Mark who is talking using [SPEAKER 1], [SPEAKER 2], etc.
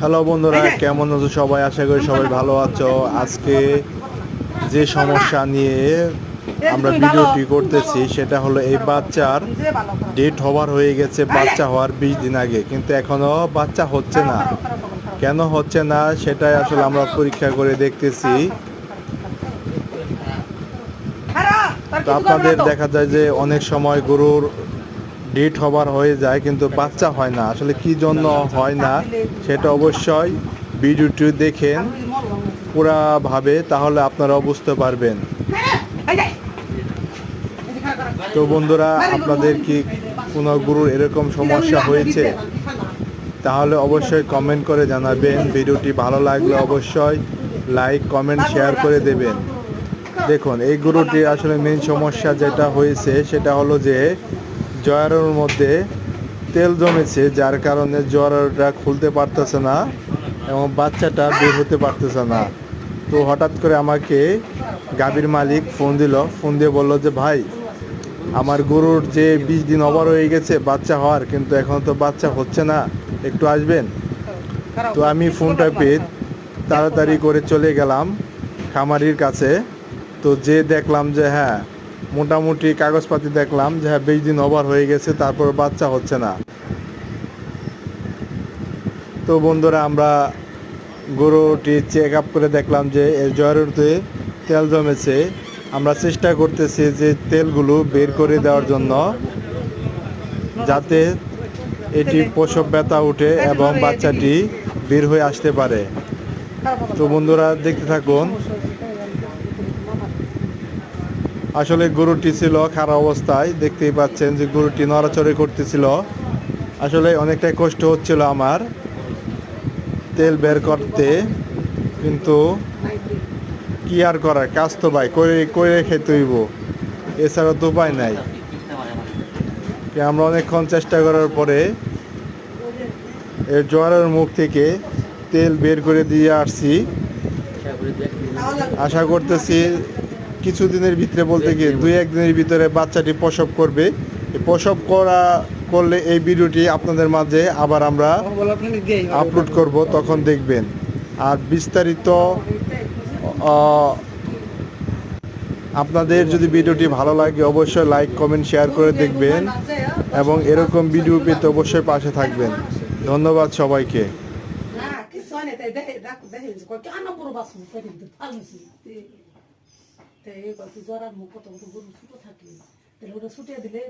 [SPEAKER 1] Hello বন্ধুরা, কেমন আছো সবাই? আশা করি সবাই ভালো আছো। আজকে যে সমস্যা নিয়ে আমরা ভিডিওটি করতেছি সেটা হলো এই বাচ্চার ডেট ওভার হয়ে গেছে বাচ্চা হওয়ার 20 দিন আগে, কিন্তু এখনো বাচ্চা হচ্ছে না। কেন হচ্ছে না সেটাই আসলে আমরা পরীক্ষা করে দেখতেছি। তো আপনাদের দেখা যায় যে অনেক সময় গরুর ডেট ওভার হয়ে যায় কিন্তু বাচ্চা হয় না। আসলে কি জন্য হয় না সেটা অবশ্যই ভিডিওটি দেখেন পুরাভাবে, তাহলে আপনারাও বুঝতে পারবেন। তো বন্ধুরা, আপনাদের কি কোনো গরুর এরকম সমস্যা হয়েছে? তাহলে অবশ্যই কমেন্ট করে জানাবেন। ভিডিওটি ভালো লাগলে অবশ্যই লাইক কমেন্ট শেয়ার করে দেবেন। দেখুন, এই গরুটির আসলে মেন সমস্যা যেটা হয়েছে সেটা হলো যে জয়ারের মধ্যে তেল জমেছে, যার কারণে জয়ারটা খুলতে পারতেছে না এবং বাচ্চাটা বের হতে পারতেছে না। তো হঠাৎ করে আমাকে গাভীর মালিক ফোন দিয়ে বললো যে ভাই, আমার গরুর যে 20 দিন ওভার হয়ে গেছে বাচ্চা হওয়ার, কিন্তু এখন তো বাচ্চা হচ্ছে না, একটু আসবেন। তো আমি ফোনটা পেয়ে তাড়াতাড়ি করে চলে গেলাম খামারির কাছে। তো যে দেখলাম যে হ্যাঁ, মোটামুটি কাগজপাতি দেখলাম যে হ্যাঁ 20 দিন ওভার হয়ে গেছে, তারপর বাচ্চা হচ্ছে না। তো বন্ধুরা, আমরা গরুটি চেক আপ করে দেখলাম যে এর জরায়ুতে তেল জমেছে। আমরা চেষ্টা করতেছি যে তেলগুলো বের করে দেওয়ার জন্য, যাতে এটি প্রসব ব্যথা উঠে এবং বাচ্চাটি বের হয়ে আসতে পারে। তো বন্ধুরা, দেখতে থাকুন। আসলে গরুটি ছিল খারাপ অবস্থায়, দেখতেই পাচ্ছেন যে গরুটি নড়াচড়ে করতেছিল। আসলে অনেকটাই কষ্ট হচ্ছিল আমার তেল বের করতে, কিন্তু কি আর করার, কাজ তো ভাই করে করে খেতে হইব, এছাড়া তো উপায় নাই। আমরা অনেকক্ষণ চেষ্টা করার পরে এর জোয়ারের মুখ থেকে তেল বের করে দিয়ে আসছি। আশা করতেছি কিছুদিনের ভিতরে, বলতে কি 2-1 দিনের ভিতরে বাচ্চাটি প্রসব করবে। প্রসব করলে এই ভিডিওটি আপনাদের মাঝে আবার আমরা আপলোড করব, তখন দেখবেন। আর বিস্তারিত আপনাদের যদি ভিডিওটি ভালো লাগে অবশ্যই লাইক কমেন্ট শেয়ার করে দেখবেন এবং এরকম ভিডিও পেতে অবশ্যই পাশে থাকবেন। ধন্যবাদ সবাইকে।
[SPEAKER 2] জরার মুখ কত গরু ছোট থাকে, তাহলে ওটা ছুটে দিলে